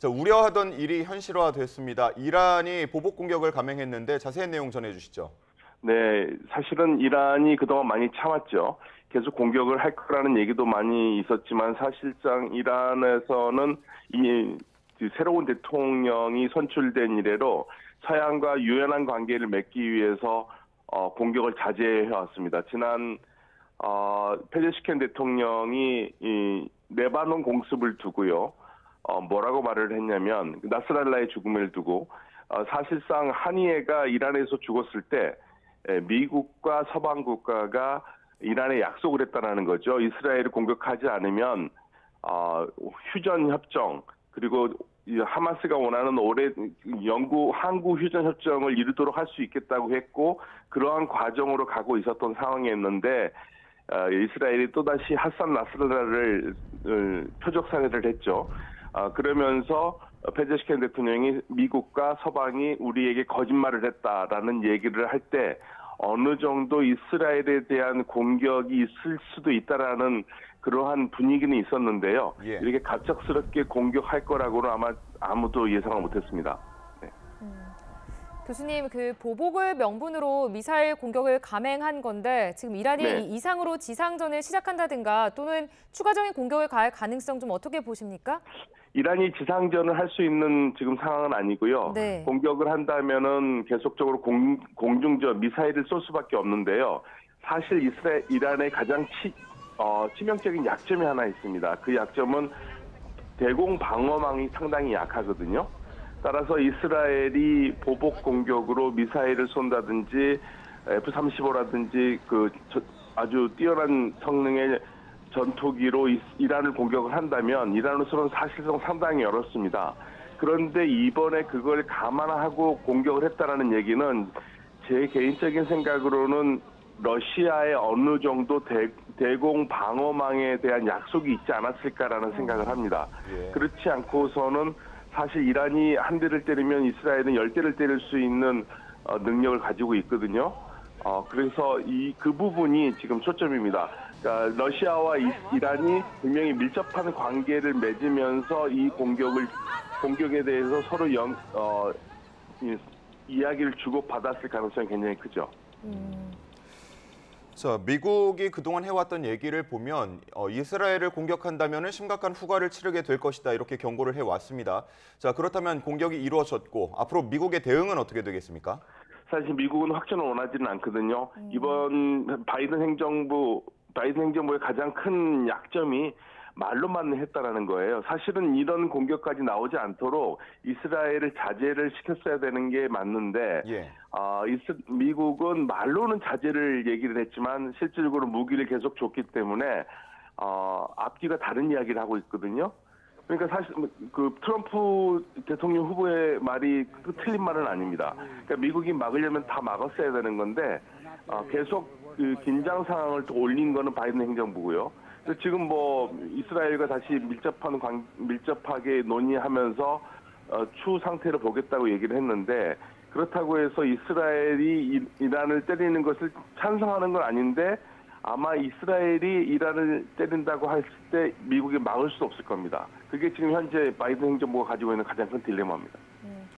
자, 우려하던 일이 현실화됐습니다. 이란이 보복 공격을 감행했는데 자세한 내용 전해주시죠. 네, 사실은 이란이 그동안 많이 참았죠. 계속 공격을 할 거라는 얘기도 많이 있었지만 사실상 이란에서는 이 새로운 대통령이 선출된 이래로 서양과 유연한 관계를 맺기 위해서 공격을 자제해 왔습니다. 지난 페제시킨 대통령이 이 레바논 공습을 두고요. 뭐라고 말을 했냐면 나스랄라의 죽음을 두고 사실상 한이에가 이란에서 죽었을 때 미국과 서방 국가가 이란에 약속을 했다라는 거죠. 이스라엘을 공격하지 않으면 휴전 협정 그리고 하마스가 원하는 올해 항구 휴전 협정을 이루도록 할 수 있겠다고 했고 그러한 과정으로 가고 있었던 상황이었는데 이스라엘이 또다시 하산 나스랄라를 표적 살해를 했죠. 그러면서 페제시킨 대통령이 미국과 서방이 우리에게 거짓말을 했다라는 얘기를 할 때 어느 정도 이스라엘에 대한 공격이 있을 수도 있다라는 그러한 분위기는 있었는데요. 예. 이렇게 갑작스럽게 공격할 거라고는 아마 아무도 예상을 못했습니다. 네. 교수님, 그 보복을 명분으로 미사일 공격을 감행한 건데 지금 이란이 네. 이상으로 지상전을 시작한다든가 또는 추가적인 공격을 가할 가능성 좀 어떻게 보십니까? 이란이 지상전을 할 수 있는 지금 상황은 아니고요. 네. 공격을 한다면은 계속적으로 공중전 미사일을 쏠 수밖에 없는데요. 사실 이란의 가장 치명적인 약점이 하나 있습니다. 그 약점은 대공 방어망이 상당히 약하거든요. 따라서 이스라엘이 보복 공격으로 미사일을 쏜다든지 F-35라든지 아주 뛰어난 성능의 전투기로 이란을 공격을 한다면 이란으로서는 사실상 상당히 어렵습니다. 그런데 이번에 그걸 감안하고 공격을 했다라는 얘기는 제 개인적인 생각으로는 러시아의 어느 정도 대공 방어망에 대한 약속이 있지 않았을까라는 생각을 합니다. 예. 그렇지 않고서는 사실 이란이 한 대를 때리면 이스라엘은 10대를 때릴 수 있는 능력을 가지고 있거든요. 그래서 그 부분이 지금 초점입니다. 그러니까 러시아와 이란이 분명히 밀접한 관계를 맺으면서 이 공격에 대해서 서로 이야기를 주고받았을 가능성이 굉장히 크죠. 자, 미국이 그동안 해왔던 얘기를 보면 이스라엘을 공격한다면 심각한 후과를 치르게 될 것이다 이렇게 경고를 해왔습니다. 자, 그렇다면 공격이 이루어졌고 앞으로 미국의 대응은 어떻게 되겠습니까? 사실 미국은 확전을 원하지는 않거든요. 이번 바이든 행정부의 가장 큰 약점이 말로만 했다라는 거예요. 사실은 이런 공격까지 나오지 않도록 이스라엘을 자제를 시켰어야 되는 게 맞는데 예. 미국은 말로는 자제를 얘기를 했지만 실질적으로 무기를 계속 줬기 때문에 앞뒤가 다른 이야기를 하고 있거든요. 그러니까 사실 그 트럼프 대통령 후보의 말이 틀린 말은 아닙니다. 그러니까 미국이 막으려면 다 막았어야 되는 건데 계속 그 긴장 상황을 또 올린 거는 바이든 행정부고요. 지금 이스라엘과 다시 밀접하게 논의하면서 추후 상태를 보겠다고 얘기를 했는데 그렇다고 해서 이스라엘이 이란을 때리는 것을 찬성하는 건 아닌데 아마 이스라엘이 이란을 때린다고 했을 때 미국이 막을 수 없을 겁니다. 그게 지금 현재 바이든 행정부가 가지고 있는 가장 큰 딜레마입니다.